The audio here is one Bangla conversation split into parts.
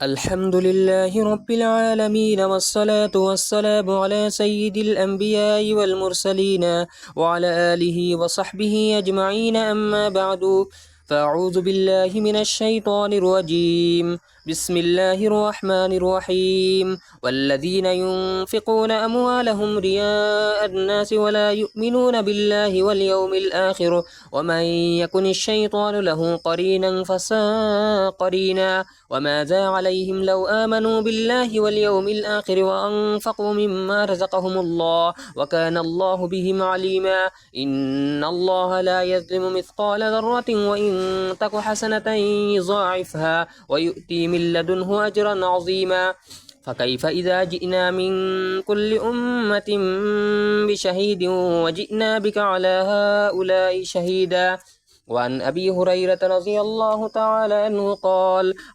الحمد لله رب العالمين والصلاة والسلام على سيد الأنبياء والمرسلين وعلى آله وصحبه أجمعين أما بعد فأعوذ بالله من الشيطان الرجيم بسم الله الرحمن الرحيم والذين ينفقون أموالهم رياء الناس ولا يؤمنون بالله واليوم الآخر ومن يكن الشيطان له قرينا فساء قرينا وماذا عليهم لو آمنوا بالله واليوم الآخر وأنفقوا مما رزقهم الله وكان الله بهم عليما إن الله لا يظلم مثقال ذرة وإن تك حسنة يضاعفها ويؤتي من لدنه أجرا عظيما فكيف إذا جئنا من كل أمة بشهيد وجئنا بك على هؤلاء شهيدا وعن أبي هريرة رضي الله تعالى عنه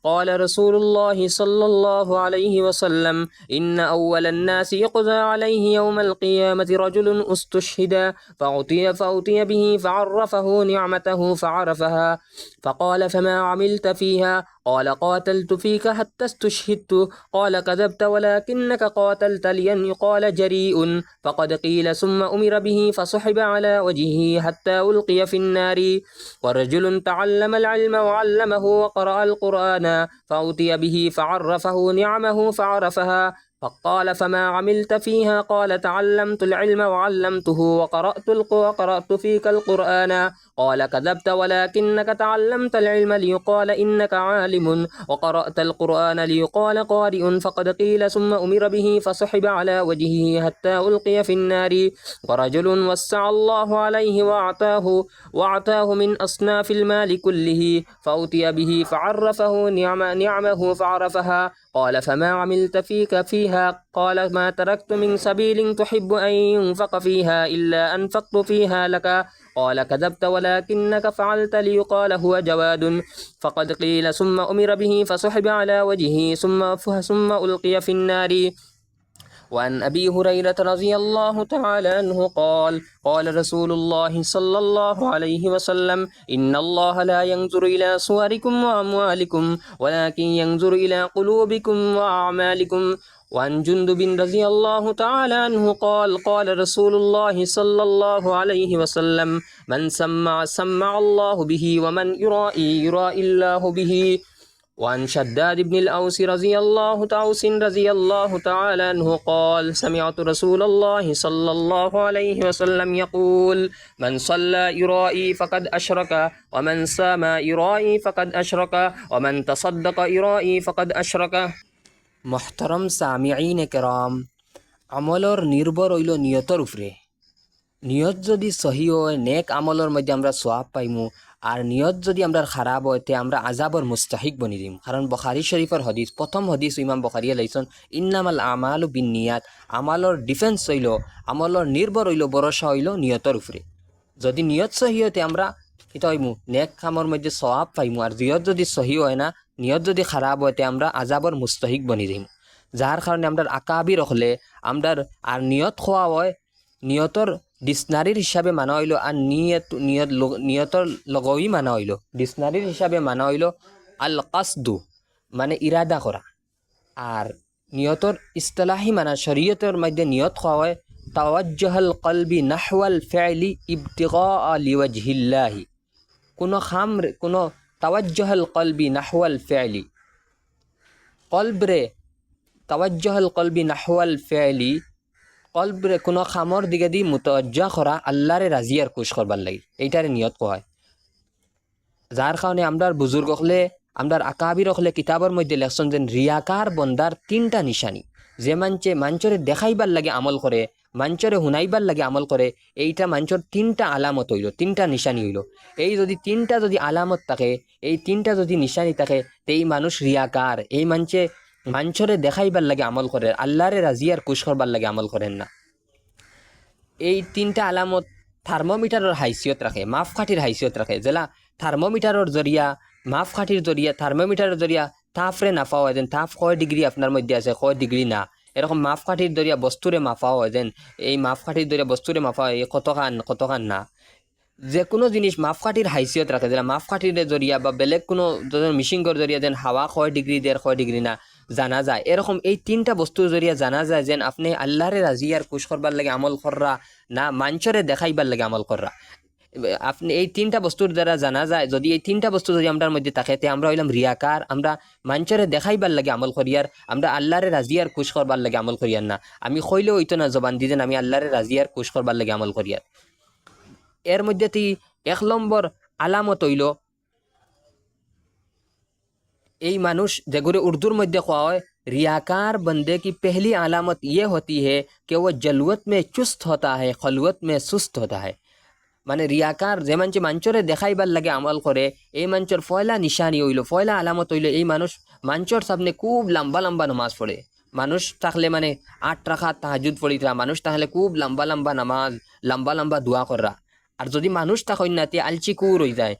قال رسول الله صلى الله عليه وسلم إن أول الناس يقضى عليه يوم القيامة رجل استشهد فأتي به فعرفه نعمته فعرفها فقال فما عملت فيها قال قاتلت فيك حتى استشهدت قال كذبت ولكنك قاتلت لأن يقال جريء فقد قيل ثم أمر به فسحب على وجهه حتى ألقي في النار ورجل تعلم العلم وعلمه وقرأ القرآن فأتي به فعرفه نعمه فعرفها فقال فما عملت فيها قال تعلمت العلم وعلمته وقرأت فيك القرآن قال كذبت ولكنك تعلمت العلم ليقال إنك عالم وقرأت القرآن ليقال قارئ فقد قيل ثم أمر به فسحب على وجهه حتى ألقي في النار ورجل وسع الله عليه وأعطاه من أصناف المال كله فأتي به فعرفه نعمه فعرفها قال فما عملت فيها قال ما تركت من سبيل تحب أن ينفق فيها إلا أنفقت فيها لك قال كذبت ولكنك فعلت ليقال هو جواد فقد قيل ثم أمر به فسحب على وجهه ثم ألقي في النار وعن أبي هريرة رضي الله تعالى عنه قال رسول الله صلى الله عليه وسلم إن الله لا ينظر إلى صوركم وأموالكم ولكن ينظر إلى قلوبكم وأعمالكم وعن جندب رضي الله تعالى عنه قال رسول الله صلى الله عليه وسلم من سمع الله به ومن يرائي الله به وعن شداد بن الأوس رضي الله تعالى عنه قال سمعت رسول الله صلى الله عليه وسلم يقول من صلى يرائي فقد أشرك ومن صام يرائي فقد أشرك ومن تصدق يرائي فقد أشرك محترم সামিঈন কেরাম আমলর নির্ভর হইল নিয়তর উপরে নিয়ত যদি সহি হয় নেক আমলর মধ্যে আমরা সওয়াব পাইমু আর নিয়ত যদি আমরা খারাপ হয় তে আমরা আযাবর মুস্তাহিক বনি দিম কারণ বুখারী শরীফের হাদিস প্রথম হাদিস ইমাম বুখারী লাইছেন ইন্নামাল আমালু বিন্নিয়াত আমলর ডিফেন্স হইল আমলর নির্ভর হইল ভরসা হইল নিয়তর উপরে যদি নিয়ত সহি হয় তে আমরা কিতা হইমু নেক কামর মধ্যে সওয়াব পাইমু আর নিয়ত যদি সহি হয় না নিয়ত যদি খারাপ হয় তে আমরা আযাবর মুস্তাহিক বনি দিম যার কারণে আমরা আকাবির হলে আমরা আর নিয়ত খোয়া হয় নিয়তর ডিকশনারির হিসাবে মানা হইল আর নিয়তর লগই মানা হইল ডিকশনারির হিসাবে মানা হইল আল কাসদু মানে ইরাদা করা আর নিয়তর ইসতিলাহি মানা শরীয়তের মধ্যে নিয়ত খোয়া হয় তাওয়াজ্জুহুল কলবি নাহওয়াল ফি'লি ইবতিগা লিওয়াজহিল্লাহি কোনো তাওয়াজ্জুহুল কলবি নাহওয়াল ফি'লি কলবরে তাওয়াজ্জুহুল কলবি নাহওয়াল ফি'লি কলবরে কোনো খামর দিকে দি মুতাওয়াজ্জা করা আল্লাহরে রাজি আর খুশ করবার লাগি এইটারে নিয়ত কয় যার কারণে আমরার বুজুর্গ হলে আমরার আকাবির হলে কিতাবের মধ্যে লেখছেন যে রিয়াকার বন্দার তিনটা নিশানি যে মাঞ্চরে দেখাইবার লাগে আমল করে মাঞ্চরে হুনাইবার লাগে আমল করে এইটা মাঞ্চর তিনটা আলামত হইল তিনটা নিশানি হইল এই যদি তিনটা যদি আলামত থাকে এই তিনটা যদি নিশানি থাকে তেই মানুষ রিয়াকার এই মাঞ্চরে দেখাইবার লাগে আমল করে আল্লাহরে রাজি আর খুশ করবার লাগে আমল করেন না এই তিনটা আলামত থার্মোমিটারের হাইসিয়ত রাখে মাপকাঠির হাইসিয়ত রাখে যেলা থার্মোমিটারের জরিয়া মাপকাঠির জরিয়া থার্মোমিটারের জরিয়া তাফরে নাফা হয় যেন তাফ কয় ডিগ্রি আপনার মধ্যে আছে কয় ডিগ্রি না এরকম মাপকাঠির জরিয়া বস্তুরে মাফা হয় যেন এই মাপকাঠির জরিয়া বস্তুরে মাফা হয় কতখান না যে কোনো জিনিস মাপকাঠির হাইসিয়ত রাখে, যেটা মাপকাঠির জরিয়া বা বেলেগ কোনো মিশিংগর জরিয়া যেন হাওয়া 6 ডিগ্রি 1.5 ডিগ্রি না জানা যায়, এরকম এই 3টা বস্তুর জরিয়া জানা যায় যেন আপনি আল্লাহরে রাজি আর খুশ করবার লাগে আমল কররা না মাঞ্চরে দেখাইবার লাগে আমল কররা। আপনি এই 3টা বস্তুর দ্বারা জানা যায়, যদি এই 3টা বস্তু যদি আমরার মধ্যে থাকে তে আমরা হইলাম রিয়াকার, আমরা মাঞ্চরে দেখাইবার লাগে আমল করিয়ার, আমরা আল্লাহরে রাজি আর খুশ করবার লাগে আমল করিয়ার না। আমি কইলেও হইতো না জবান দিতেন আমি আল্লাহরে রাজি আর খুশ করবার লাগে আমল করিয়ার। এর মধ্যে 1 নম্বর আলামত হইল এই মানুষ যেগুলো उर्दूर मध्य कहा है, रियाकार बंदे की पहली अलामत ये होती है कि वह जलवत में चुस्त होता है, खलवत में सुस्त होता है। মানে রিয়াকার যে মানুষ মাঞ্চরে দেখাইবার লাগে আমল করে, এই মানুষের পয়লা নিশানি হইল, পয়লা আলামত হইল এই মানুষ মাঞ্চর সামনে খুব লম্বা লম্বা নামাজ পড়ে। মানুষ থাকলে মানে 8 রাকাত তাহাজ্জুদ পড়িতরা, মানুষ তাহলে খুব লম্বা লম্বা নামাজ, লম্বা লম্বা দোয়া কররা। আর যদি মানুষ তখন না তে আলচি কুর হয়ে যায়,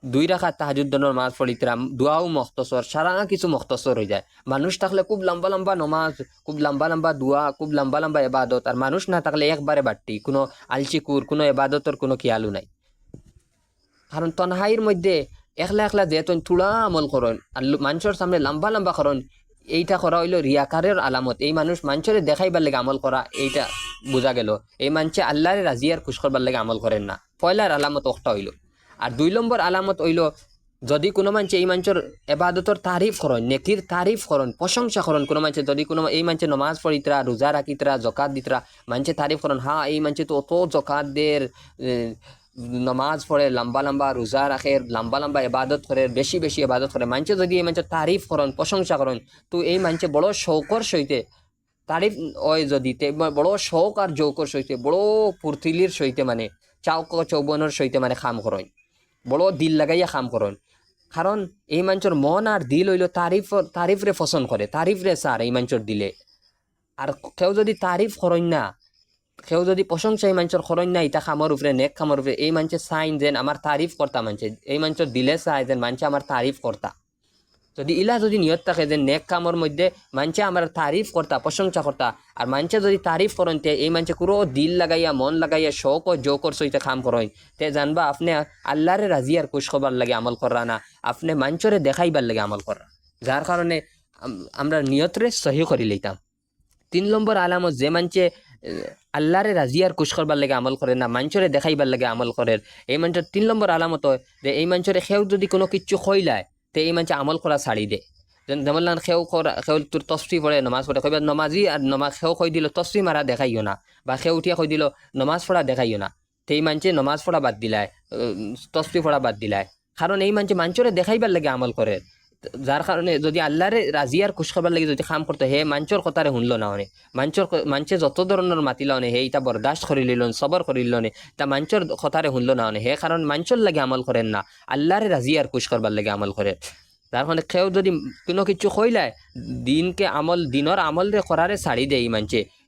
2 রাকাত তাহাজ্জুদ নামাজ পড়িতরা, দোয়াও মখতসর, সারা কিছু মখতসর হয়ে যায়। মানুষ থাকলে খুব লম্বা লম্বা নামাজ, খুব লম্বা লম্বা দোয়া, খুব লম্বা লম্বা ইবাদত। আর মানুষ না থাকলে একবারে বাট্টি, কোনো আলচি কুর, কোনো ইবাদতর কোনো খেয়ালও নাই। কারণ তনহাইয়ের মধ্যে একলা একলা যেহেতু থোড়া আমল করেন আর মানুষের সামনে লম্বা লম্বা করেন, এইটা করা হইল রিয়াকারের আলামত। এই মানুষ মানুষের দেখাইবার লাগে আমল করা, এইটা বোঝা গেল এই মানুষে আল্লাহরে রাজি আর খুশ করবার লাগে আমল করেন না। পয়লার আলামত একটা হইল। আর 2 নম্বর আলামত হইল যদি কোনো মানুষ এই মানুষের এবাদতর তারিফ করেন, নেকির তারিফ করেন, প্রশংসা করেন, কোনো মানুষে যদি কোনো এই মানুষে নমাজ পড়িতরা, রোজা রাখিতরা, জকাত দিতরা, মানুষে তারিফ করেন, হ্যাঁ এই মানুষে তো অত জকাত দের, নমাজ পড়ে, লম্বা লম্বা রোজা রাখে, লম্বা লম্বা ইবাদত করে, বেশি বেশি ইবাদত করে, মানুষে যদি এই মানুষের তারিফ করেন, প্রশংসা করেন, তো এই মানুষে বড় শৌকর সহিতে তারিফ হয়, যদি বড় শৌক আর যৌকর সহিতে, বড় ফুর্তিলির সহিতে মানে চাউক চৌবনের সহিতে মানে খাম করেন, বড় দিল লাগাইয়া খাম করেন। কারণ এই মানুষের মন আর দিল হইল তারিফরে পছন্দ করে, তারিফরে সার এই মানুষের দিলে। আর কেউ যদি তারিফ করেন না, কেউ যদি প্রশংসা এই মানুষের করেন না, ইটা খামর উপরে, নেক খামর উপরে, এই মানুষের সাইন যেন আমার তারিফ করতা, মানুষে এই মানুষের দিলে চায় যেন মানুষে আমার তারিফ করতা। যদি ইলা যদি নিয়ত থাকে যে নেক কামর মধ্যে মানুষে আমার তারিফ করতা, প্রশংসা করতা, আর মানুষে যদি তারিফ করেন তে এই মানুষে পুরো দিল লাগাইয়া, মন লাগাইয়া, শৌক ও জৌকর সহিতে কাম করেন, তে জানবা আপনি আল্লাহরে রাজি আর খুশ খবর লাগে আমল করা না, আপনি মানুষরে দেখাইবার লাগে আমল করা। যার কারণে আমরা নিয়তরে সহি করি লইতাম। 3 নম্বর আলামত যে মানুষে আল্লাহরে রাজি আর খুশ করবার লাগে আমল করে না, মানুষরে দেখাইবার লাগে আমল করে, এই মানুষের 3 নম্বর আলামত হয় যে এই মানুষরে সেও যদি কোনো কিছু খইলায় তে এই মানুষে আমল করা ছাড়ি দে। যেমন সেও তোর তসফি পড়ে, নমাজ পড়ে, কইবার নমাজি আর নমাজ সেও কই দিল তসফি মারা দেখাইও না, বা সেও উঠিয়া কই দিল নমাজ পড়া দেখাইও না, তে এই মানুষে নমাজ পড়া বাদ দিলায়, তসফি পড়া বাদ দিলায়। কারণ এই মানুষরে দেখাইবার লাগে আমল করে। যার কারণে যদি আল্লাহরে রাজি আর খুশ খবর লাগে যদি কাম করতে, হে মানুষের কথারে শুনলো না, অনে মানুষে যত ধরনের মাতিল অনে হে ইটা বরদাস্ত করি লিল, সবর করি লিল, তা মানুষের কথারে শুনলো না, অনে হে কারণ মানুষের লাগে আমল করেন না, আল্লাহরে রাজি আর খুশ করবার লাগে আমল করে। যার কারণে কেউ যদি কোনো কিছু কইলায় দিনকে আমল, দিনের আমল রে করারে ছাড়ি দেয়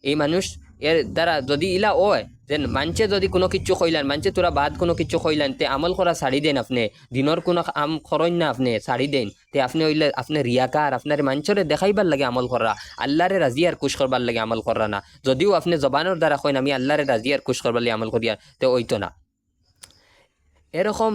এই মানুষ এর দ্বারা যদি ইলা ওয় যে মানুষে যদি কোনো কিছু কইলেন, মানুষে তোরা বাদ কোনো কিছু কইলেন, তে আমল করা ছাড়ি দেন, আপনি দিনের কোনো আম করেন না, আপনি ছাড়ি দেন, তে আপনি হইলে আপনি রিয়াকার, আপনার মানুষরে দেখাইবার লাগে আমল করা, আল্লাহরে রাজি আর খুশ করবার লাগে আমল করা না। যদিও আপনি জবানের দ্বারা কইন আমি আল্লাহরে রাজি আর খুশ করবার লাগে আমল করিয়া, তে ওইতো না। এরকম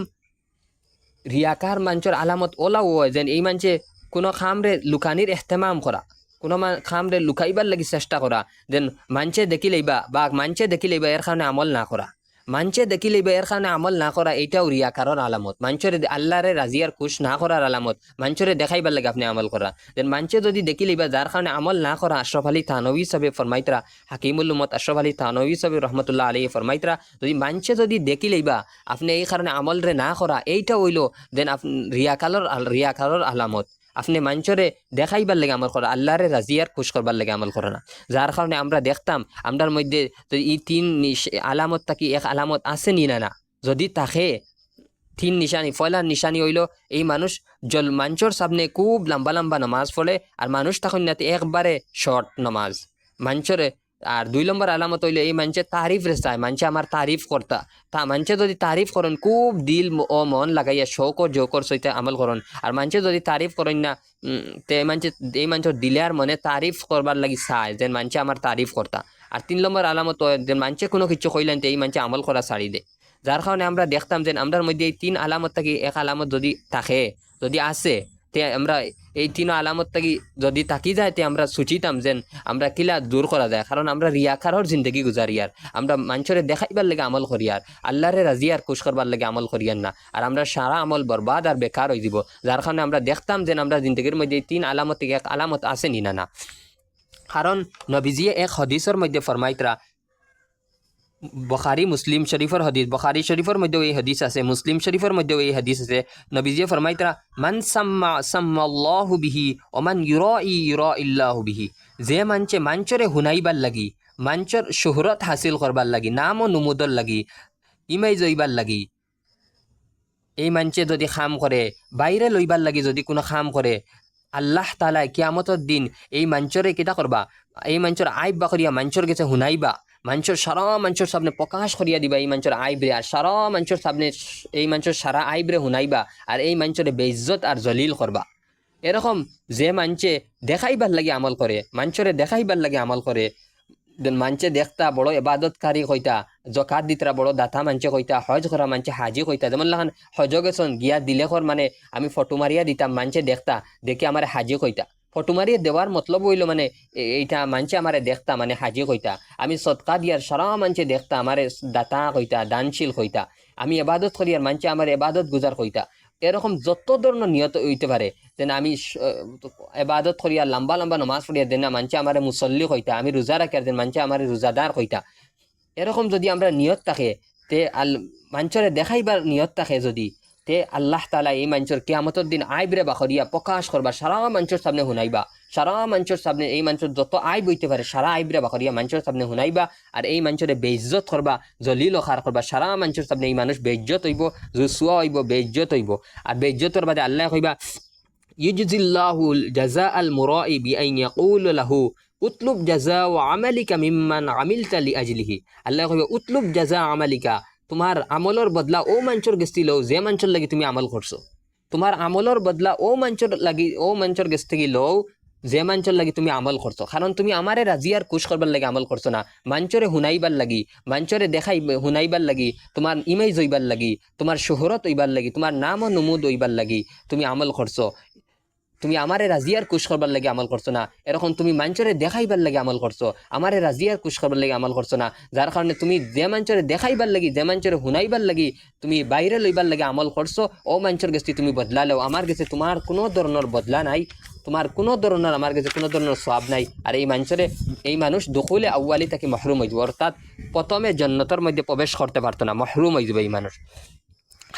রিয়াকার মানুষের আলামত ওলাও হয় যেন এই মানুষে কোনো খামরে লুকানির এহতেমাম করা, কোনো খামরে লুকাইবার লাগি চেষ্টা করা, যেন মানুষে দেখি লইবা বা মানুষে দেখি লইবা এর কারণে আমল না করা, মানুষে দেখি লইবা এর কারণে আমল না করা, এইটাও রিয়াকারর আলামত। মানুষের আল্লাহরে রাজি আর খুশ না করার আলামত, মানুষের দেখাইবার লাগে আপনি আমল করা। যেন মানুষে যদি দেখি লইবা যার কারণে আমল না করা, আশরাফ আলী থানভী সাহেব ফরমাইতরা, হাকিমুল উম্মত আশরাফ আলী থানভী সাহেব রহমতুল্লাহ আলাইহি ফরমাইতরা, যদি মানুষে যদি দেখি লইবা আপনি এই কারণে আমল রে না করা, এইটা হইল দেন রিয়াকারর আলামত। আপনি মানুষরে দেখাইবার লাগে আমল করা, আল্লাহরে রাজি আর খুশ করবার লাগে আমল করে না। যার কারণে আমরা দেখতাম আমরার মধ্যে তো এই 3 আলামত থাকি এক আলামত আছে নি না, যদি থাকে 3 নিশানি, পয়লার নিশানি হইল এই মানুষ মানুষের সামনে খুব লম্বা লম্বা নামাজ পড়ে, আর মানুষ তখন নাতে একবারে শর্ট নামাজ মানুষরে। আর 2 নম্বর আলামত হইলে এই মানুষে তারিফ রে চায়, মানুষে আমার তারিফ করতা, তা মানুষে যদি তারিফ করেন খুব দিল ও মন লাগাইয়া শৌক ও জৌকর সহিতে আমল করেন, আর মানুষে যদি তারিফ করেন না তে এই মানুষের দিলে আর মনে তারিফ করবার লাগি চায় যে মানুষে আমার তারিফ করতা। আর 3 নম্বর আলামত যে মানুষে কোনো কিছু কইলেন তে এই মানুষে আমল করা ছাড়ি দে। যার কারণে আমরা দেখতাম যে আমরার মধ্যে এই 3 আলামত থেকে এক আলামত যদি থাকে, যদি আছে, তে আমরা এই 3 আলামত থেকে যদি থাকি যায় তে আমরা সুচিতাম যে আমরা কিলা দূর করা যায়। কারণ আমরা রিয়াকারর জিন্দগি গুজারিয়ার, আমরা মানুষের দেখাইবার লাগে আমল করিয়ার, আল্লাহরে রাজি আর খুশ করবার লাগে আমল করিয়ার না। আর আমরা সারা আমল বরবাদ আর বেকার হয়ে যাব। যার কারণে আমরা দেখতাম যে আমরা জিন্দগির মধ্যে এই 3 আলামত থেকে এক আলামত আছে নি না। কারণ নবীজিয়ে এক হদিসের মধ্যে ফরমাইতরা, বুখারী মুসলিম শরীফের হদিস, বুখারী শরীফের মধ্যেও এই হদিস আছে, মুসলিম শরীফের মধ্যেও এই হদিস আছে। নবীজিয়ে ফরমাইতরা, মান সাম্মাল্লাহু বিহি ও মান ইউরাইল্লাহু বিহি। যে মাঞ্চরে হুনাইবার লাগি, মাঞ্চর শুহরত হাসিল করবার লাগি, নাম ও নুমুদর লাগি, ইমাই জইবার লাগি, এই মাঞ্চে যদি খাম করে, বাইরে লইবার লাগি যদি কোনো খাম করে, আল্লাহ তাআলা কিয়ামতের দিন এই মঞ্চরে কিতা করবা, এই মঞ্চর আইব বা করিয়া মঞ্চর গেছে হুনাইবা, মঞ্চর সারা মঞ্চর সামনে প্রকাশ করিয়া দিবা এই মঞ্চর আইবরে, আর সারা মঞ্চর সামনে এই মঞ্চর সারা আইবরে হুনাইবা, আর এই মঞ্চরে বেইজ্জত আর জলিল করবা। এরকম যে মঞ্চে দেখাইবার লাগে আমল করে, মঞ্চরে দেখাইবার লাগে আমল করে, মানছে দেখতা বড় এবাদতকারী কইতা, জকাত দিতরা বড় দাতা মানছে কইতা, হজ করা মানছে হাজি কইতা। যেমন লাখান হজ গেছন গিয়া দিলে কর মানে আমি ফটো মারিয়া দিতাম, মানছে দেখতা দেখি আমার হাজি কইতা। ফটো মারিয়ে দেওয়ার মতলব হইল মানে এইটা মানছে আমারে দেখতা মানে হাজি কইতা। আমি সৎকা দিয়ার সারা মানছে দেখতা আমারে দাতা কইতা, দানশীল কইতা। আমি এবাদত করি আর মানছে আমার এবাদত গুজার কইতা। এরকম যত ধরনের নিয়ত হইতে পারে, যেন আমি এবাদত করিয়া লম্বা লম্বা নমাজ পড়িয়া দেন না মানছে আমার মুসল্লি কইতা, আমি রোজা রাখিয়ার দেন মানছে আমার রোজাদার কইতা। এরকম যদি আমরা নিয়ত থাকে তে মাঞ্চরে দেখাইবার নিয়ত থাকে যদি, তে আল্লাহ তাআলা এই মাঞ্চর কিয়ামতের দিন আইবরে বাখরিয়া প্রকাশ করবা, সারা মাঞ্চর সামনে হুনাইবা, সারা মাঞ্চর সামনে এই মাঞ্চর যত আইব হইতে পারে সারা আইবরে বাখরিয়া মাঞ্চর সামনে হুনাইবা, আর এই মাঞ্চরে বেইজ্জত করবা, জলিল খার করবা, সারা মাঞ্চর সামনে এই মানুষ বেইজ্জত হইব, রুসুয়া হইব, বেইজ্জত হইব। আর বেইজ্জতর বাদে আল্লাহ কইবা, ইউজিল্লাহুল জাযাআল মুরাই বিআন ইয়াকুল লাহু উতলুব জাযা ও আমালিকা মিম্মান আমিলতা লিআজলিহি। আল্লাহ কইবা উতলুব জাযা আমালিকা, তোমার আমলের বদলা ও মঞ্চর গেস্তি লও যে মঞ্চর লাগি তুমি আমল করছো, তোমার আমলের বদলা ও মঞ্চর লাগি ও মঞ্চর গেছ থেকে লও যে মঞ্চর লাগি তুমি আমল করছো। কারণ তুমি আমারে রাজি আর খুশ করবার লাগি আমল করছো না, মঞ্চরে হুনাইবার লাগি, মঞ্চরে দেখাই হুনাইবার লাগি, তোমার ইমেজ হইবার লাগি, তোমার শোহরত হইবার লাগি, তোমার নাম ও নমুদ হইবার লাগি তুমি আমল করছো। তুমি আমারে রাজিয়ার কুশ করবার লাগে আমল করছো না, এরকম তুমি মঞ্চরে দেখাইবার লাগে আমল করছো, আমারে রাজিয়ার কুশ করবার লাগে আমল করছো না। যার কারণে তুমি যে মঞ্চরে দেখাইবার লাগি, যে মঞ্চরে হুনাইবার লাগি তুমি বাইরে লইবার লাগে আমল করছো, ও মঞ্চর গেছি তুমি বদলা লেও, আমার গেছে তোমার কোনো ধরনের বদলা নাই, তোমার কোনো ধরনের আমার কাছে কোনো ধরনের সওয়াব নাই। আর এই মঞ্চরে এই মানুষ দুখুলে আউয়ালি থেকে মহরুম হয়ে যাবে, অর্থাৎ প্রথমে জান্নাতের মধ্যে প্রবেশ করতে পারতো না, মহরুম হয়ে যাবে এই মানুষ।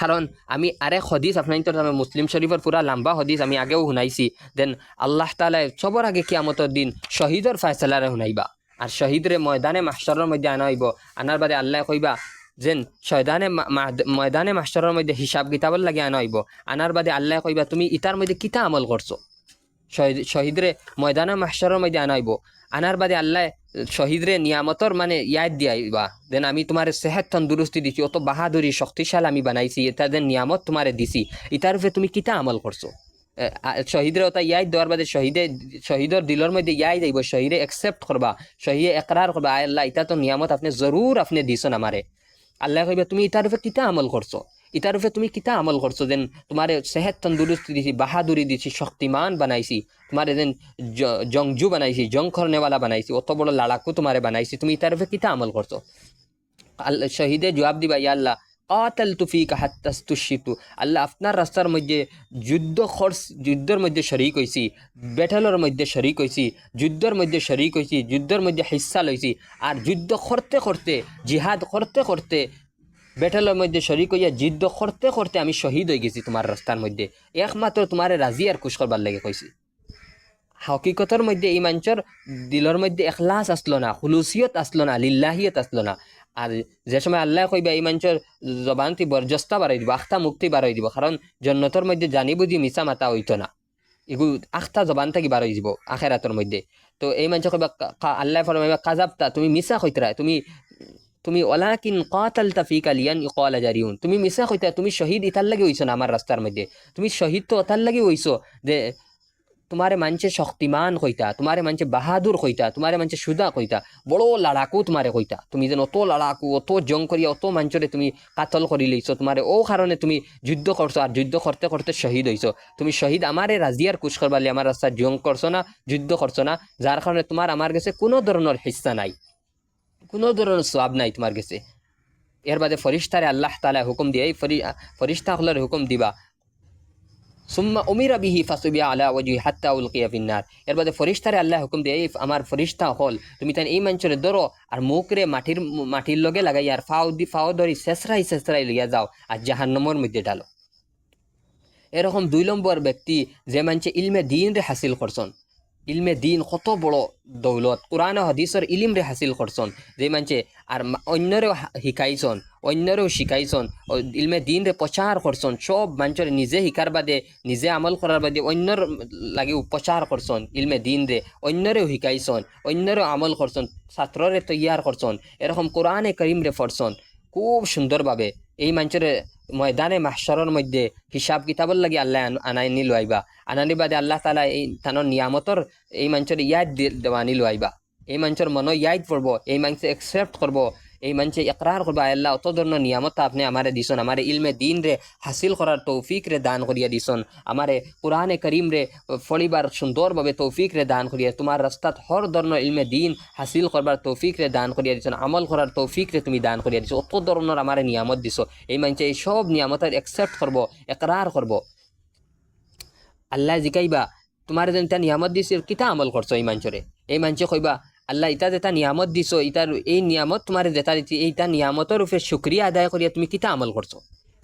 কারণ আমি আরেক হদিস আপনার তো মুসলিম শরীফের পুরা লম্বা হদিস আমি আগেও শুনাইছি, দেন আল্লাহ তাআলা সবর আগে কিয়ামতের দিন শহীদর ফয়সালারে শুনাইবা, আর শহীদরে ময়দানে মাহশরের মধ্যে আনা হইব। আনার বাদে আল্লাহ কইবা যেন ময়দানে মাহশরের মধ্যে হিসাব কিতাবর লাগে আনা হইব। আনার বাদে আল্লাহ কইবা তুমি ইতার মধ্যে কিতা আমল করছো, শহীদরে ময়দানে মাহশরের মধ্যে আনা হইব। আনার বাদে আল্লাহ শহীদরে নিয়ামতর মানে ইয়াদ দিয়াইবা, দেন আমি তোমার সেহত তন্দুরস্তি দিছি, অত বাহাদুরি শক্তিশাল আমি বানাইছি, এটা দেন নিয়ামত তোমারে দিছি, ইতার উপরে তুমি কিতা আমল করছো। শহীদের ওটা ইয়াদ দেওয়ার বাদে শহীদের দিলর মধ্যে ইয়াদ আইব, শহীদে একসেপ্ট করবা, শহীদে একরার করবা, আল্লাহ ইটা তো নিয়ামত আপনি জরুর আপনি দিছেন আমারে। আল্লাহ কইবা তুমি ইতার উপরে কিতা আমল করছো, ইতার উপরে তুমি কিতা আমল করছো, যেন তোমার সেহত তন্দুরস্তি দিছি, বাহাদুরি দিছি, শক্তিমান বানাইছি, তোমার যেন জংজু বানাইছি, জং খরনেওয়ালা বানাইছি, অত বড় লাড়াকু তোমারে বানাইছি, তুমি ইতার উপরে কিতা আমল করছো। আল্লাহ শহীদে জবাব দিবা, ইয়া আল্লাহ কাতালতু ফিকা হাত্তা তুশিতু, আল্লাহ আপনার রাস্তার মধ্যে যুদ্ধের মধ্যে শরিক হইছি, ব্যাটলের মধ্যে শরিক হইছি, যুদ্ধের মধ্যে শরিক হইছি, যুদ্ধের মধ্যে হিস্সা লইছি, আর যুদ্ধ করতে করতে জিহাদ করতে করতে ব্যাটলের মধ্যে শরিক হইয়া যুদ্ধ করতে করতে আমি শহীদ হয়ে গেছি তোমার রাস্তার মধ্যে, একমাত্র তোমারে রাজি আর খুশ করবার লাগে কইছি। হকিকতের মধ্যে এই মানুষের দিলের মধ্যে এখলাস আসলো না, খুলুসিয়ত আসলো না, লিল্লাহিয়ত আসলো না। আর যে সময় আল্লাহ কইবা এই মানুষের জবানটি বরজস্তা বাড়াই দিব, আখতা মুক্তি বাড়াই দিব, কারণ জন্নতর মধ্যে জানি বুঝি মিছা মাতা হইতো না, এগুলো আখতা জবান থেকে বাড়াই দিব আখেরাতের মধ্যে। তো এই মানুষ কইবা আল্লাহ ফরমাইবা কাযাবতা, তুমি মিছা কইতরা, তুমি ওয়ালাকিন কাতালতা ফিকা লিয়ান ইউকালা জারিউন, তুমি মিছা কইতা, তুমি শহীদ ইতার লাগি হইছো না আমার রাস্তার মধ্যে, তুমি শহীদ তো ওতার লাগি হইছো যে তোমারে মানছে শক্তিমান কইতা, তোমারে মানছে বাহাদুর কইতা, তোমারে মানছে সুদা কইতা, বড় লড়াকু তোমারে কইতা। তুমি যেন অত লড়াকু, অত জং করিয়া, অত মাঞ্চরে তুমি কাতল করি লইছো, তোমারে ও কারণে তুমি যুদ্ধ করছো, আর যুদ্ধ করতে করতে শহীদ হইছো। তুমি শহীদ আমারে রাজিয়ার কুশ করবালি আমার রাস্তা জং করছো না, যুদ্ধ করছো না, যার কারণে তোমার আমার কাছে কোনো ধরনের হিস্সা নাই, কোনো ধরনের সওয়াব নাই তোমার কাছে। এর বাদে ফরিস্তারে আল্লাহ তাআলা হুকুম দিয়ে, এই ফরিস্তা হলের হুকুম দিবা, সুম্মা উমিরা বিহি ফাসুবিয়া আলা ওয়াজহি হাত্তা উলকিয়া ফিন্নার। এর বাদে ফরিস্তারে আল্লাহ হুকুম দিয়ে, এই আমার ফরিস্তা হল তুমি তাই এই মঞ্চরে ধরো আর মুখরে মাটির লগে লাগাই আর ফাও ধরি শেষরাই লিয়া যাও আর জাহান্নামের মধ্যে ঢালো। এরকম 2 নম্বর ব্যক্তি যে মানছে ইলমে দিন রে হাসিল করছন। ইলমে দিন কত বড় দৌলত, কোরআন ও হাদিসের ইলিম রে হাসিল করছন, যে মানছে আর অন্যরেও শিখাইছন, অন্যরেও শিখাইছন, ইলমে দিন রে প্রচার করছন, সব মানুষের নিজে শিকার বাদে, নিজে আমল করার বাদে অন্যর লাগে প্রচার করছন ইলমে দিন রে, অন্যরেও শিখাইছন, অন্যরেও আমল করছন, ছাত্ররে তৈয়ার করছন, এরকম কোরআনে করিম রে পড়ছন খুব সুন্দরভাবে। এই মানুষের ময়দানে মাহশরের মধ্যে হিসাব কিতাবর লাগি আল্লাহ আনাইনি লইবা, আনানি বাদে আল্লাহ তাআলা এই তানোর নিয়ামতর এই মানুষের ইয়াদ দেওয়ানি লইবা। এই মানুষের মনে ইয়াদ পড়বো, এই মানুষ একসেপ্ট করবো, এই মানুষে ইকরার করবা, আল্লাহ অত ধরনের নিয়ামত আপনি আমারে দিছন, আমারে ইলমে দিন রে হাসিল করার তৌফিক রে দান করিয়া দিছন, আমারে কোরআনে করিম রে ফলিবার সুন্দরভাবে তৌফিক রে দান করিয়া, তোমার রাস্তাত হর ধরনের ইলমে দিন হাসিল করবার তৌফিক রে দান করিয়া দিছন, আমল করার তৌফিক রে তুমি দান করিয়া দিছো, অত ধরনের আমারে নিয়ামত দিছো। এই মানুষে এই সব নিয়ামতের একসেপ্ট করবো, একরার করবো। আল্লাহ জিকাইবা তোমার যেন তা নিয়ামত দিছে কিতা আমল করছো, এই মানুষরে এই মানুষে কইবা আল্লাহ ইটা যেটা নিয়ামত দিছো, ইটার এই নিয়ামত তোমার যেটা দিচ্ছি, এইটা নিয়ামতের উপরে শুক্রিয়া আদায় করিয়া তুমি কিতা আমল করছো।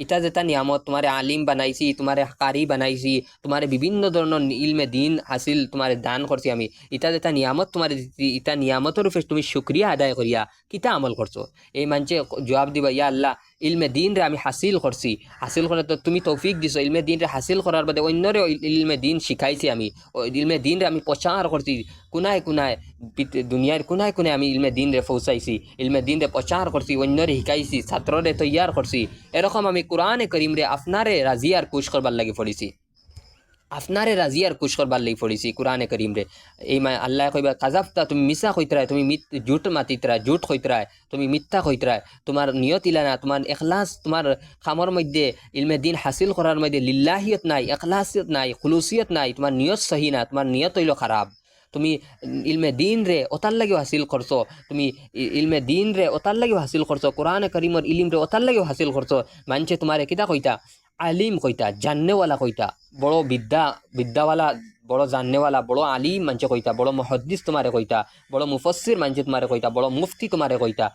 ইটা যেটা নিয়ামত, তোমারে আলিম বানাইছি, তোমারে কারি বানাইছি, তোমারে বিভিন্ন ধরনের ইলমে দিন হাসিল তোমারে দান করছি আমি, ইটা যেটা নিয়ামত তোমারে দিচ্ছি, ইটা নিয়ামতের উপরে তুমি শুক্রিয়া আদায় করিয়া কিতা আমল করছো। এই মানুষে জবাব দিবা ইয়া আল্লাহ ইলমে দিন রে আমি হাসিল করছি, হাসিল করে তো তুমি তৌফিক দিছো, ইলমে দিন রে হাসিল করার বাদে অন্যরে ইলমে দিন শিখাইছি আমি, ইলমে দিন রে আমি প্রচার করছি, কোনায় কোনায় দুনিয়ার কোনায় কোনায় আমি ইলমে দিন রে পৌঁছাইছি, ইলমে দিন রে প্রচার করছি, অন্যরে শিখাইছি, ছাত্ররে তৈয়ার করছি। এরকম আমি কোরআনে করিম রে আপনারে রাজি আর খুশ করবার লাগি পড়েছি, আপনারে রাজি আর খুশ করবার লাগি পড়েছি কোরআনে করিম রে। এই আল্লাহ কইবা কাজাফতা তুমি মিছা কইতরায়, তুমি জুট মাতিতরায়, জুট কইতরায়, তুমি মিথ্যা কইতরায়, তোমার নিয়ত ইলা না, তোমার এখলাস তোমার খামর মধ্যে ইলমে দিন হাসিল করার মধ্যে লিল্লাহিয়ত নাই, এখলাসিয়ত নাই, খুলুসিয়ত নাই, তোমার নিয়ত সহি না, তোমার নিয়ত হইল খারাপ। তুমি ইলমে দিন রে ওতার লাগেও হাসিল করছো, তুমি ইলমে দিন রে ওতার লাগেও হাসিল করছো, কোরআনে করিমর ইলিম রে ওতার লাগেও হাসিল করছো। মানছে তোমারে কিতা কইতা আলিম কইতা, জাননেওয়ালা কইতা, বড় বিদ্যাওয়ালা, বড় জাননেওয়ালা, বড় আলিম মানছে কইতা, বড় মুহাদ্দিস তোমারে কইতা, বড় মুফাসসির মানছে তোমারে কইতা, বড় মুফতি তোমারে কইতা,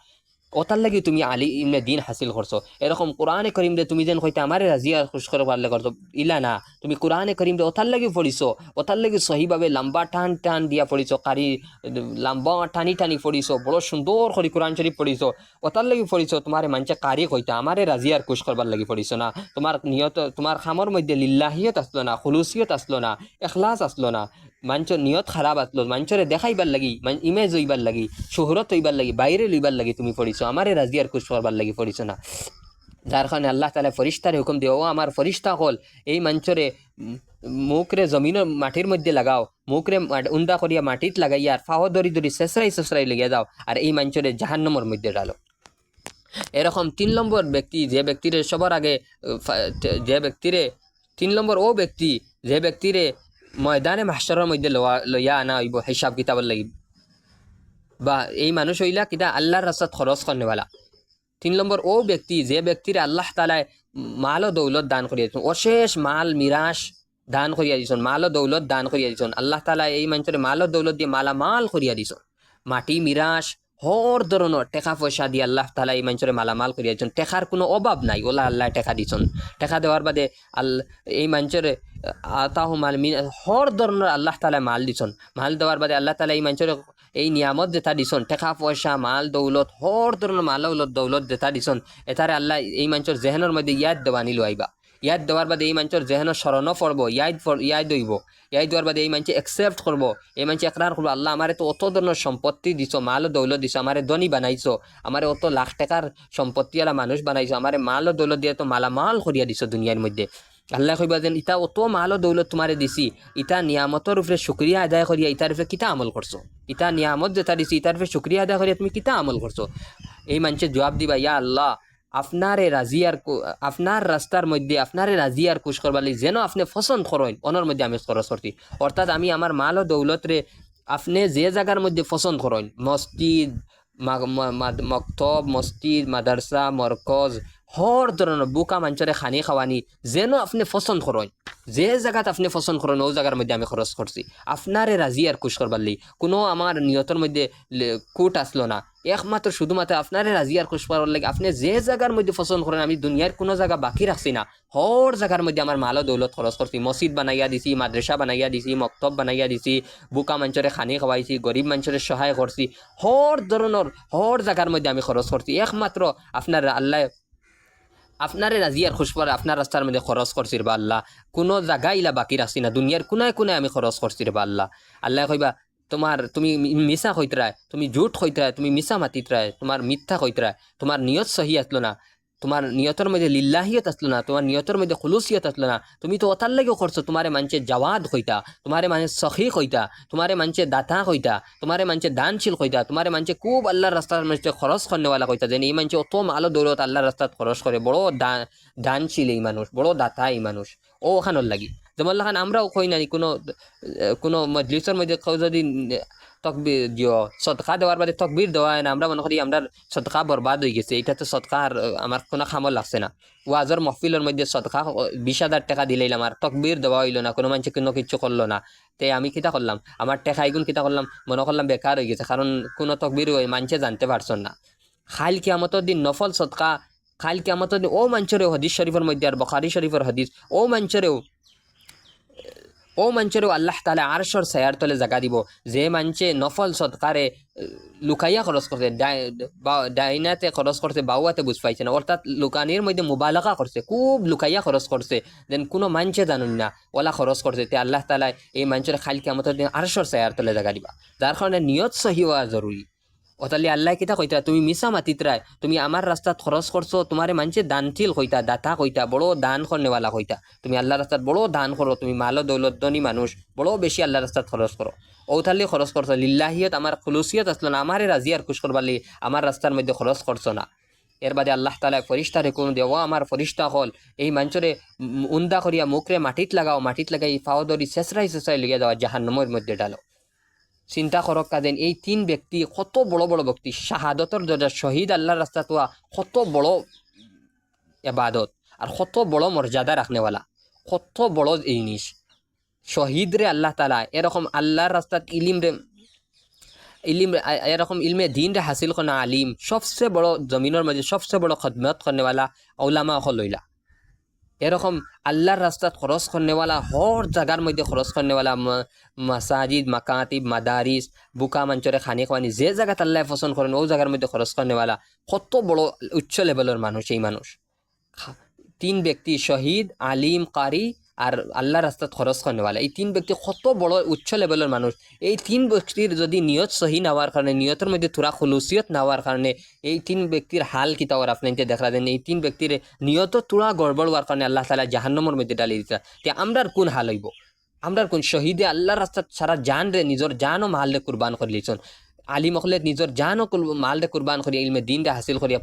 ওতার লাগি তুমি ইলমে দিন হাসিল করছো। এরকম কোরআনে করিম রে তুমি যেন কইতা আমারে রাজি আর খুশ করবার লাগে করছো, ইলা না, তুমি কোরআনে করিম রে ওতার লাগি পড়িছো, ওতার লাগি সহিভাবে লম্বা টান টান দিয়া পড়িছো, কারি লম্বা টানি টানি পড়িছো, বড় সুন্দর করে কোরআন শরীফ পড়িছো, ওতার লাগি পড়িছো, তোমারে মানছে কারি কইতা আমারে রাজি আর খুশ করবার লাগি পড়িছো না, তোমার নিয়ত, তোমার খামর মধ্যে লিল্লাহিয়ত আসলো না, খুলুসিয়ত আসলো না, এখলাস আসলো না, মানুষের নিয়ত খারাপ আসলো, মানুষের দেখাইবার লাগি, ইমেজ হইবার লাগি, শোহরত হইবার লাগি, বাইরে লইবার লাগি তুমি পড়িছো, আমারে রাজি আর খুশ করবার লাগি পড়িছো না। যার কারণে আল্লাহ তাআলা ফরিস্তারে হুকুম দিয়ে, ও আমার ফরিস্তা হল এই মানুষরে মুখরে জমিনের মাটির মধ্যে লাগাও, মুখরে উন্দা করিয়া মাটিত লাগাইয়া আর ফাও দরি দরি শেষরাই লেগে যাও আর এই মানুষরে জাহান্নামের মধ্যে ডালো। এরকম 3 নম্বর ব্যক্তি যে ব্যক্তিরে সবার আগে, যে ব্যক্তিরে 3 নম্বর ও ব্যক্তি যে ব্যক্তিরে ময়দানে মাহশরের মধ্যে লইয়া আনা হইব হিসাব কিতাবের লাগি, বা এই মানুষ হইলা কিতা আল্লাহর রাস্তাত খরচ করনেওয়ালা। 3 নম্বর ও ব্যক্তি যে ব্যক্তির আল্লাহ তাআলা মাল ও দৌলত দান করিয়া দিয়েছেন, অশেষ মাল মিরাস দান করিয়া দিয়েছেন, মাল ও দৌলত দান করিয়া দিয়েছেন, আল্লাহ তাআলা এই মানুষের মাল ও দৌলত দিয়ে মালামাল করিয়া দিয়েছেন, মাটি মিরাস হর ধরনের টাকা পয়সা দিয়ে আল্লাহ তাআলা এই মানুষের মালামাল করিয়া দিয়েছেন, টেকার কোনো অভাব নাই, ওলা আল্লাহ টেকা দিয়েছেন। টেকা দেওয়ার বাদে এই মানুষের আতাহু মাল হর ধরনের আল্লাহ তাআলা মাল দিয়েছেন, মাল দেওয়ার বাদে আল্লাহ তাআলা এই মানুষের এই নিয়ামত যেটা দিছন, টাকা পয়সা মাল দৌলত হর ধরনের মাল দৌলত যেটা দিছন, এটারে আল্লাহ এই মানুষের জেহেনের মধ্যে ইয়াদ দেওয়া নিল আইবা, ইয়াদ দেওয়ার বাদে এই মানুষের জেহেনের স্মরণও পড়বো, ইয়াদ দইব, ইয়াদ দেওয়ার বাদে এই মানুষ একসেপ্ট করবো, এই মানুষ একরার করবো আল্লাহ আমারে তো অত ধরনের সম্পত্তি দিছ, মাল ও দৌলত দিছ, আমারে ধনী বানাইছো, আমারে অত লাখ টাকার সম্পত্তিওয়ালা মানুষ বানাইছো, আমারে মাল ও দৌলত দিয়ে তো মালামাল করিয়া দিছ দুনিয়ার মধ্যে। আল্লাহ কইবা যেন ইটা অত মাল দৌলত তোমারে দিছি, ইটা নিয়ামতর উপরে শুকরিয়া আদায় করিয়া ইটার উপরে কিতা আমল করছো, ইটা নিয়ামত যেটা দিছি ইটার উপরে শুকরিয়া আদায় করিয়া তুমি কিতা আমল করছো। এই মানুষে জবাব দিবা, ইয়া আল্লাহ আপনারে রাজি আর আপনার রাস্তার মধ্যে আপনারে রাজি আর খুশ করবার লাগি যেন আপনি পছন্দ করেন অনর মধ্যে আমি খরচ করছি। অর্থাৎ আমি আমার মাল ও দৌলত রে আপনি যে জায়গার মধ্যে পছন্দ করেন, মসজিদ, মক্তব, মসজিদ, মাদ্রাসা, মরকজ, হর ধরনের বুকা মানুষরে খানি খাওয়ানি যেন আপনি পছন্দ করেন, যে জায়গাত আপনি পছন্দ করেন ও জায়গার মধ্যে আমি খরচ করছি আপনারে রাজি আর খুশ করবার লাগি। কোনো আমার নিয়তর মধ্যে কুট আসলো না, একমাত্র শুধুমাত্র আপনারে রাজি আর খুশ করার লাগে। আপনি যে জায়গার মধ্যে পছন্দ করেন, আমি দুনিয়ার কোনো জায়গা বাকি রাখছি না, হর জায়গার মধ্যে আমার মাল দৌলত খরচ করছি। মসজিদ বানাইয়া দিছি, মাদ্রাসা বানাইয়া দিছি, মক্তব বানাইয়া দিছি, বুকা মানুষরে খানি খাওয়াইছি, গরিব মানুষরে সহায় করছি, হর ধরনের হর জায়গার মধ্যে আমি খরচ করছি। একমাত্র আপনার আল্লাহ আপনারে রাজি আর খুশ করে আপনার রাস্তার মধ্যে খরচ করছি রে বা আল্লাহ, কোনো জায়গা ইলা বাকি রাখছি না, দুনিয়ার কোনায় কোনায় আমি খরচ করছি রে বা আল্লাহ। আল্লাহ কইবা তুমি মিছা কইতরায়, তুমি ঝুট কইতরায়, তুমি মিছা মাতিতরায়, তোমার মিথ্যা কইতরায়, তোমার নিয়ত সহি আসলো না, তোমার নিয়তর মধ্যে লিল্লাহিয়ত আসলো না, তোমার নিয়তর মধ্যে খুলুসিয়ত আসলো না, তুমি তো ওতার লাগেও করছো। তোমারে মানছে জাওয়াদ কইতা, তোমারে মানে সখী কইতা, তোমারে মানছে দাতা কইতা, তোমারে মানছে দানশীল কইতা, তোমারে মানছে খুব আল্লাহর রাস্তার মধ্যে খরচ করনেওয়ালা কইতা। যেন এই মানছে অত আলো দৌলত আল্লাহর রাস্তাত খরচ করে, বড় দানশীল এই মানুষ, বড় দাতা এই মানুষ, ও ওখানোর লাগি। যেমন লাখান আমরাও কই নাই কোনো মজলিসের মধ্যে যদি তকবির দিও, সদকা দেওয়ার বাদে তকবির দেওয়া হয় না, আমরা মনে করি আমরা সদকা বরবাদ হয়ে গেছে, এটা তো সদকা আমার কোনো খামল লাগছে না। ওয়াজর মহফিলের মধ্যে সদকা 20,000 টাকা দিলাম আর তকবির দেওয়া হইলো না, কোনো মানুষে কোনো কিছু করলো না, তে আমি কিতা করলাম, আমার টাকা এগুন কিতা করলাম, মনে করলাম বেকার হয়ে গেছে, কারণ কোনো তকবির মানুষে জানতে পারছেন না। খাইল কিয়ামতের দিন নফল সদকা, খাইল কিয়ামতের দিন ও মানুষেরও হাদিস শরীফের মধ্যে আর বুখারী শরীফের হাদিস, ও মানুষেরও আল্লাহ তাআলা আরশের ছায়ার তলে জায়গা দিব, যে মানুষে নফল সদকারে লুকাইয়া খরচ করছে, ডাইনাতে খরচ করছে, বাউয়াতে বুঝ পাইছে না, অর্থাৎ লুকানির মধ্যে মুবালাগা করছে, খুব লুকাইয়া খরচ করছে, দেন কোনো মানুষে জানুন না ওলা খরচ করছে, তে আল্লাহ তাআলা এই মানুষের খাইল কিয়ামতের দিন আরশের ছায়ার তলে জায়গা দিবা। যার কারণে নিয়ত সহি হওয়া জরুরি। ওতালি আল্লাহ কিতা কইতা, তুমি মিছা মাতিতরায়, তুমি আমার রাস্তাত খরচ করছো, তোমারে মানছে দানশীল কইতা, দাতা কইতা, বড় দান করনেওয়ালা কইতা, তুমি আল্লাহ রাস্তাত বড় দান করো, তুমি মালো দৌলত ধনী মানুষ, বড় বেশি আল্লাহ রাস্তাত খরচ করো, ওতালি খরচ করছো, লিল্লাহিয়ত আমার খুলুসিয়ত আসলো না, আমারে রাজি আর খুশ করবার লাগি আমার রাস্তার মধ্যে খরচ করছো না। এর বাদে আল্লাহ তাআলা ফরিস্তারে কোন দেও, আমার ফরিস্তা হল এই মানুষরে উন্দা করিয়া মুখরে মাটিত লাগাও, মাটিত লাগাই ফাও ধরি শেষরাই লিগে যাওয়া জাহান্নামের মধ্যে ডালো। চিন্তা করক কাজেন এই 3 ব্যক্তি কত বড় বড় ব্যক্তি, শাহাদতর দরজা, শহীদ আল্লাহর রাস্তা তো কত বড় ইবাদত আর কত বড় মর্যাদা রাখনেওয়ালা, কত বড় জিনিস। শহীদ রে আল্লাহ তাআলা এরকম আল্লাহর রাস্তাত ইলিম এরকম ইলমে দিন রে হাসিল করা আলিম, সবচেয়ে বড় জমিনের মধ্যে সবচেয়ে বড় খদমত করনেওয়ালা উলামা হলইলা, এরকম আল্লাহর রাস্তাত খরচ করনেওয়ালা, হর জায়গার মধ্যে খরচ করনেওয়ালা, মাসাজিদ, মাকাতিব, মাদারিস, বুকা মানুষরে খানি খাওয়ানি, যে জায়গাত আল্লাহ পছন্দ করেন ও জায়গার মধ্যে খরচ করনেওয়ালা, কত বড় উচ্চ লেভেলের মানুষ এই মানুষ। 3 ব্যক্তি, শহীদ, আলিম, কারি আর আল্লাহর রাস্তাত খরচ করনেওয়ালা, এই 3 ব্যক্তি কত বড় উচ্চ লেভেলের মানুষ। এই 3 ব্যক্তির যদি নিয়ত সহি না হওয়ার কারণে, নিয়তের মধ্যে থোড়া খুলুসিয়ত না হওয়ার কারণে, এই 3 ব্যক্তির হাল কিতা ওর আপনি দেখা দেন, এই 3 ব্যক্তির নিয়ত থোড়া গড়বড় হওয়ার কারণে আল্লাহ তাআলা জাহান্নামের মধ্যে ডালি দিতা, তে আমরার কোন হাল হইব? আমরার কোন শহীদে আল্লাহর রাস্তাত সারা জান রে, নিজের জান ও মাল রে কুরবান করে লিছন, আলিম হলে নিজের জান ও মাল রে কুরবান করিয়া ইলমে দিন রে হাসিল করিয়া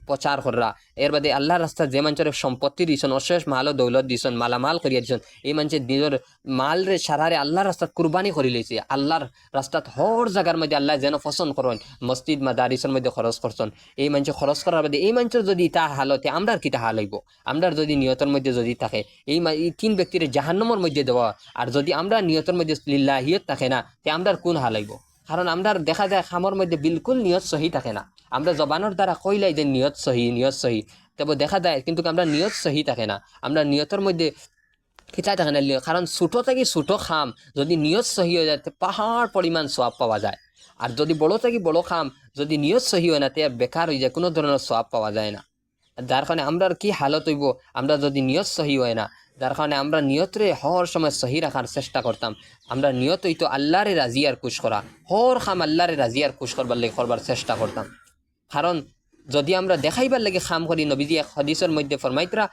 প্রচার করা। এর বাদে আল্লাহর রাস্তায় যে মানুষের সম্পত্তি দিছন, অশেষ মাল ও দৌলত দিছন, মালামাল করিয়া দিছন, এই মানুষের নিজের মাল রে সারারে আল্লাহর রাস্তাত কুরবানি করে লইছে, আল্লাহর রাস্তাত হর জায়গার মধ্যে আল্লাহ যেন পছন্দ করেন, মসজিদ মাদারিসের মধ্যে খরচ করছেন, এই মানুষের খরচ করার বাদে এই মানুষের যদি তা হালতে আমরার কিতা হাল হইব? আমরার যদি নিয়তের মধ্যে যদি থাকে এই 3 ব্যক্তির জাহান্নামের মধ্যে দেওয়া, আর যদি আমরা নিয়তের মধ্যে লিল্লাহিয়ত থাকে না, তে আমরার কোন হাল হইব? কারণ আমরা দেখা যায় খামর মধ্যে বিলকুল নিয়ত সহি থাকে না, আমরা জবানোর দ্বারা কইলাই যে নিয়ত সহি, নিয়ত সহি, তবে দেখা যায় কিন্তু আমরা নিয়ত সহি থাকে না, আমরা নিয়তের মধ্যে খিচা থাকে না, কারণ ছোটো থেকে ছোটো খাম যদি নিয়ত সহি হয়ে যায় পাহাড় পরিমাণ সওয়াব পাওয়া যায়, আর যদি বড় থেকে বড় খাম যদি নিয়ত সহি হয় না তে বেকার হয়ে যায়, কোনো ধরনের সওয়াব পাওয়া যায় না। যার কারণে আমরা কি হালত হইব, আমরা যদি নিয়ত সহি হয় না, যার কারণে আমরা নিয়তরে হর সময় সহি রাখার চেষ্টা করতাম, আমরা নিয়ত হইতো আল্লাহরে রাজি আর খুশ করা, হর খাম আল্লাহরে রাজি আর খুশ করবার লাগে করবার চেষ্টা করতাম। কারণ যদি আমরা দেখাইবার লাগে খাম করি, নবীজি এক হাদিসের মধ্যে ফরমাইতরা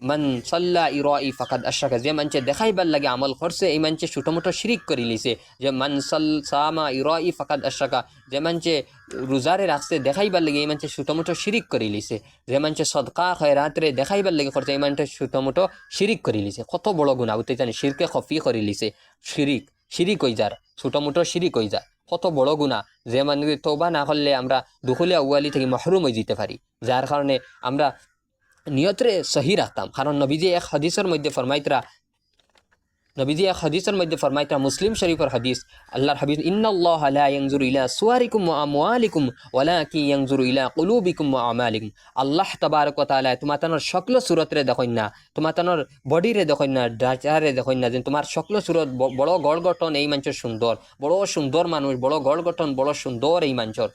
মান সাল্লা ইরাই ফাকাদ আশরাকা, যে মানুষে দেখাইবার লাগে আমল করছে এই মানুষে ছোটো মোটো শিরিক করে লিছে। যে মান সামা ইরাই ফাকাদ আশরাকা, যে মানুষে রোজারে রাখছে দেখাইবার লাগে এই মানুষে ছোটো মোটো শিরিক করে লিছে। যে মানুষে সদকা খয়রাতরে দেখাইবার লাগে করছে এই মানুষে ছোটো মোটো শিরিক করে লিছে। কত বড় গুনাহ উঠতে জানি, শিরকে খফি করে লিছে। শিরিক হয়ে যার, ছোটো মোটো শিরিক হয়ে যায়, কত বড় গুনাহ। যে মানুষ তওবা না করলে আমরা দুখুলিয়া উয়ালি থেকে মাহরুম হয়ে যেতে পারি। যার কারণে আমরা নিয়তরে সহি রাখতাম। কারণ নবীজি এক হাদিসের মধ্যে ফরমাইতরা মুসলিম শরীফের হাদিস, আল্লাহর হাবিব ইন্নাল্লাহা লা ইয়ানজুরু ইলা সুওয়ারিকুম ওয়া আমওয়ালিকুম ওয়ালাকিন ইয়ানজুরু ইলা কুলুবিকুম ওয়া আমালিকুম। আল্লাহ তাবারক ওয়া তাআলা তোমাতানোর সকল সুরতরে দেখেন না, তোমাতানোর বডিরে দেখেন না, ডাচারে দেখেন না, যে তোমার সকল সুরত বড় গড় গঠন এই মানুষের সুন্দর, বড় সুন্দর মানুষ, বড় গড় গঠন, বড় সুন্দর এই মানুষের,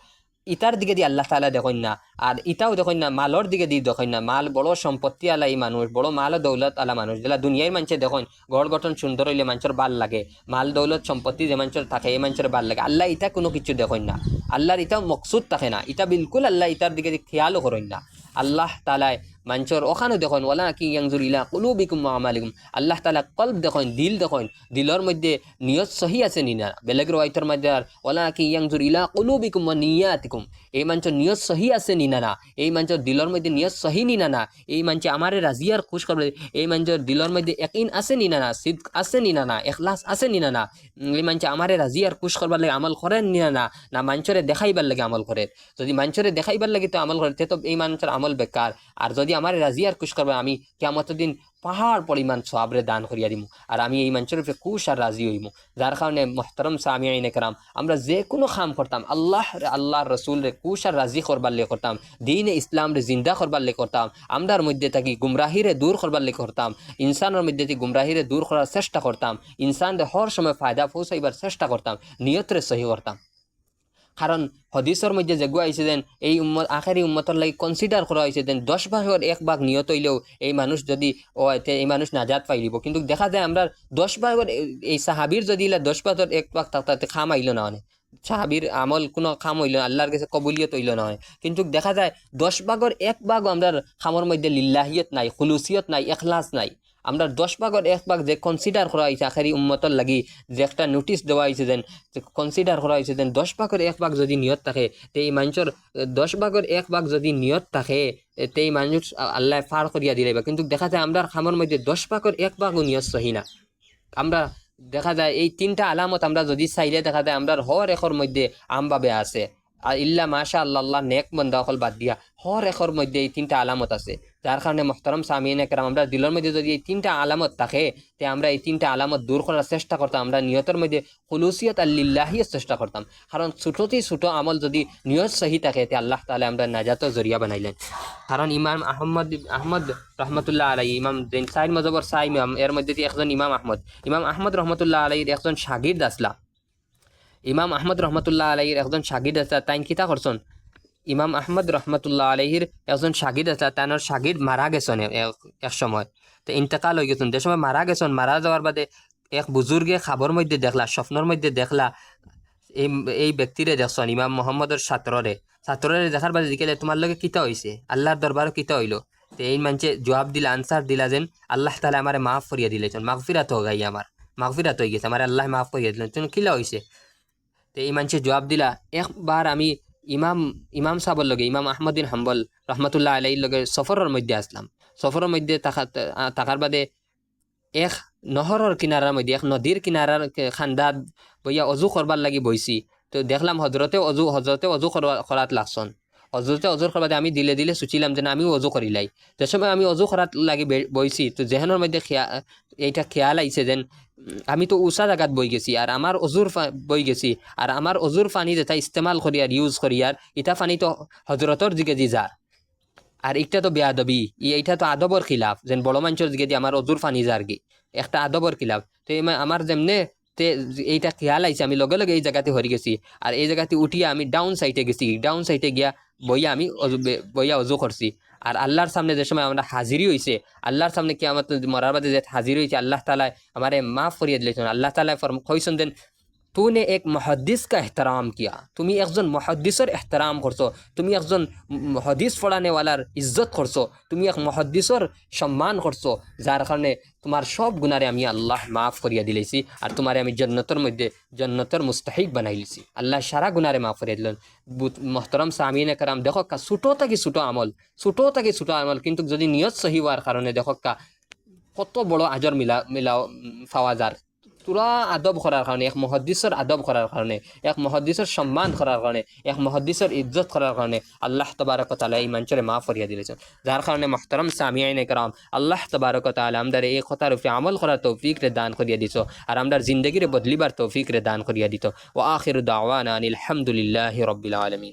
ইটার দিকে দিয়ে আল্লাহ তাআলা দেখেন না। আর ইটাও দেখেন না, মালর দিকে দিয়ে দেখেন না। মাল বড় সম্পত্তি আলা এই মানুষ, বড় মাল দৌলত আলা মানুষ, যেটা দুনিয়ার মানুষে দেখেন গড় গঠন সুন্দর হইলে মানুষের ভাল লাগে, মাল দৌলত সম্পত্তি যে মানুষের থাকে এই মানুষের ভাল লাগে। আল্লাহ ইটা কোনো কিছু দেখেন না, আল্লাহর ইটাও মকসুদ থাকে না, ইটা বিলকুল আল্লাহ ইটার দিকে খেয়ালও করেন না। আল্লাহ তাআলা মানুষের ওখানে দেখেন ওয়ালাকিন ইয়ানজুরু ইলা কুলুবিকুম ওয়া আমালিকুম, আল্লাহ তাআলা কলব দেখেন, দিল দেখেন, দিলের মধ্যে নিয়ত সহি আছে নি না। বেলেগ রওয়ায়াতের মধ্যে ওয়ালাকিন ইয়ানজুরু ইলা কুলুবিকুম ওয়া নিয়াতিকুম, এই মানুষের নিয়ত সহি আছে নি না, এই মানুষের দিলের মধ্যে নিয়ত সহি নি না, এই মানুষ আমারে রাজি আর খুশ করবে, এই মানুষের দিলের মধ্যে ইয়াকিন আছে নি না, সিদক আছে নি না, ইখলাস আছে নি না, এই মানুষ আমারে রাজি আর খুশ করবার লাগে আমল করেন নি না, না মানুষরে দেখাইবার লাগে আমল করে। যদি মানুষরে দেখাইবার লাগে তো আমল করে, তো এই মানুষের আমল বেকার। আর যদি আমার রাজি আর খুশ করবে, আমি কিয়ামতের দিন পাহাড় পরিমাণ সওয়াবরে দান করিয়া দিমু, আর আমি এই মানুষের উপরে খুশ আর রাজি হইমু। যার কারণে মুহতারাম সামিঈনে কেরাম, আমরা যে কোনো কাম করতাম আল্লাহর রসুলরে খুশ আর রাজি করবার লে করতাম, দ্বীনে ইসলামরে জিন্দা করবার লে করতাম, আমরার মধ্যে থাকি গুমরাহিরে দূর করবার লে করতাম, ইনসানের মধ্যে থেকে গুমরাহিরে দূর করার চেষ্টা করতাম, ইনসানরে হর সময় ফায়দা পৌঁছাইবার চেষ্টা করতাম, নিয়তরে সহি করতাম। কারণ হদিসের মধ্যে যেগুলো আইছে যেন এই উম্মত আখেরি উম্মতর লাগি কনসিডার করা হয়েছে যেন 10 ভাগের 1 ভাগ নিয়ত হইলেও এই মানুষ যদি এই মানুষ নাজাত পাইলিব। কিন্তু দেখা যায় আমরা 10 ভাগের এই সাহাবির যদি 10 ভাগের 1 ভাগ তাতে খাম আইল না, মানে সাহাবির আমল কোনো খাম হইল না, আল্লাহর কাছে কবুলিয়ত হইল না। কিন্তু দেখা যায় 10 ভাগের 1 ভাগ আমরা খামর মধ্যে লিল্লাহিয়ত নাই, খুলুসিয়ত নাই, ইখলাস নাই। আমরা 10 ভাগের 1 ভাগ যে কনসিডার করা হয়েছে আখেরি উম্মতর লাগি, যে একটা নোটিশ দেওয়া হয়েছে যেন কনসিডার করা হয়েছে যেন 10 ভাগের 1 ভাগ যদি নিয়ত থাকে, তে এই মানুষের 10 ভাগের 1 ভাগ যদি নিয়ত থাকে তে এই মানুষ আল্লাহ পার করিয়া দিলে। কিন্তু দেখা যায় আমরা খামর মধ্যে 10 ভাগের 1 ভাগও নিয়ত সহি না। আমরা দেখা যায় এই 3টা আলামত আমরা যদি চাইলে দেখা যায় আমরা হর এখর মধ্যে আমভাবে আছে, আর ইল্লা মাশা আল্লাহ নেক বন্দা অকল বাদ দিয়া হর এখর মধ্যে এই 3টা আলামত আছে। যার কারণে মুহতারাম সামিঈনে কেরাম, আমরা দিলের মধ্যে যদি এই 3টা আলামত থাকে তে আমরা এই 3টা আলামত দূর করার চেষ্টা করতাম, আমরা নিয়তের মধ্যে খুলুসিয়ত আল্লিল্লাহির চেষ্টা করতাম। কারণ ছোটতে ছোট আমল যদি নিয়ত সহি থাকে তে আল্লাহ তাআলা আমরা নাজাতের জরিয়া বানাইলেন। কারণ ইমাম আহমদ রহমতুল্লাহ আলাইহি, ইমাম সাইদ মযহবর সাই ইমাম, এর মধ্যে একজন ইমাম আহমদ রহমতুল্লাহ আলাইহির একজন শাগির্দ আসলা। ইমাম আহমদ রহমতুল্লাহ আলাইহির একজন শাগির্দ আসলা, তাই কিতা করছেন, ইমাম আহমদ রহমতুল্লাহ আলাইহির একজন শাগির্দ আছে, তার শাগির্দ মারা গেছেন এক সময়, তো ইন্তেকাল হয়ে গেছেন। যে সময় মারা গেছেন, মারা যাওয়ার বাদে এক বুজুর্গে খাবর মধ্যে দেখলা, স্বপ্নের মধ্যে দেখলা এই ব্যক্তিরে দেখছেন ইমাম মোহাম্মদের ছাত্ররে দেখার বাদে জিজ্ঞাসা, তোমার লগে কিতা হয়েছে, আল্লাহর দরবারও কিতা হইল? তো এই মানুষে জবাব দিলা, আনসার দিলা যেন আল্লাহ তাআলা আমারে মাফ করিয়া দিলেছেন, মাগফিরাত হয়ে গাই, আমার মাগফিরাত হয়ে গেছে, আমার আল্লাহ মাফ করিয়া দিলেন। তুমি কিলা হয়েছে? তো এই মানুষে জবাব দিলা, একবার আমি ইমাম সাহেবের লগে, ইমাম আহমদ বিন হাম্বল রহমতুল্লাহ আলাইহির লগে সফরের মধ্যে আসলাম। সফরের মধ্যে থাকার বাদে এক নহরের কিনারার মধ্যে, এক নদীর কিনারার খান্দাত বইয়া অজু করবার লাগি বইছি। তো দেখলাম হজরতে অজু করাত লাগছন। অজুর করবাতে আমি দিলে দিলে সুচিলাম যে আমিও অজু করিলাই। যে সময় আমি অজু করাত লাগি বইছি, তো জেহানোর মধ্যে এইটা খেয়াল আইছে যেন আমি তো উষা জায়গাত বই গেছি, আর আমার অজুর বই গেছি, আর আমার অজুর পানি যেটা ইস্তেমাল করিয়ার ইউজ করিয়ার ইটা পানি তো হজরতর দিকে দি যার, আর একটা তো বেয়াদবি, এইটা তো আদবর খিলাফ, যেন বড় মানুষের দিকে দিয়ে আমার অজুর পানি যার কি একটা আদবর খিলাফ। তো আমার যেমনে তে এইটা খেয়াল আইছে, আমি লগে লগে এই জায়গাতে হরি গেছি, আর এই জায়গাতে উঠিয়া আমি ডাউন সাইডে গেছি, ডাউন সাইডে গিয়া বইয়া আমি বইয়া অজু করছি। আর আল্লাহর সামনে যে সময় আমরা হাজিরি হয়েছে, আল্লাহর সামনে কি আমার মরার বাদে যে হাজির হয়েছে, আল্লাহ তাআলা আমারে মাফ করিয়া দিলেছেন। আল্লাহ তাআলা কইছেন দেন तूने एक मुहद्दिस का एहतराम किया তুমি একজন মুহাদ্দিসের এহতরাম করছো তুমি একজন হাদিস পড়ানে ওয়ালার ইজ্জত করছো তুমি এক মুহাদ্দিসের সম্মান করছো যার কারণে তোমার সব গুনারে আমি আল্লাহ মাফ করিয়া দিলেছি আর তোমারে আমি জান্নাতের মধ্যে জান্নাতের মুস্তাহিক বানাইলিছি আল্লাহ সারা গুনারে মাফ করিয়া দিলেন মোহতরম সামিনে কারাম দেখো কা ছোটো থেকে ছোটো আমল কিন্তু যদি নিয়ত সহি হওয়ার কারণে দেখো কা কত বড় আজর মিলাও পাওয়া যায় তোরা আদব করার কারণে এক মুহাদ্দিসের আদব করার কারণে এক মুহাদ্দিসের সম্মান করার কারণে এক মুহাদ্দিসের ইজ্জত করার কারণে আল্লাহ তাবারক ওয়া তাআলা এই মঞ্চরে মাফ করিয়া দিয়েছেন যার কারণে মুহতারাম সামিঈনে کرام আল্লাহ তাবারক ওয়া তাআলা আমাদের এই কথার উপরে আমল করার তৌফিক রে দান করিয়া দিছো আর আমাদের জিন্দেগিরে বদলিবার তৌফিক রে দান করিয়া দিত ওয়া আখিরু দাওয়ানা আনিল হামদুলিল্লাহি রাব্বিল আলামিন।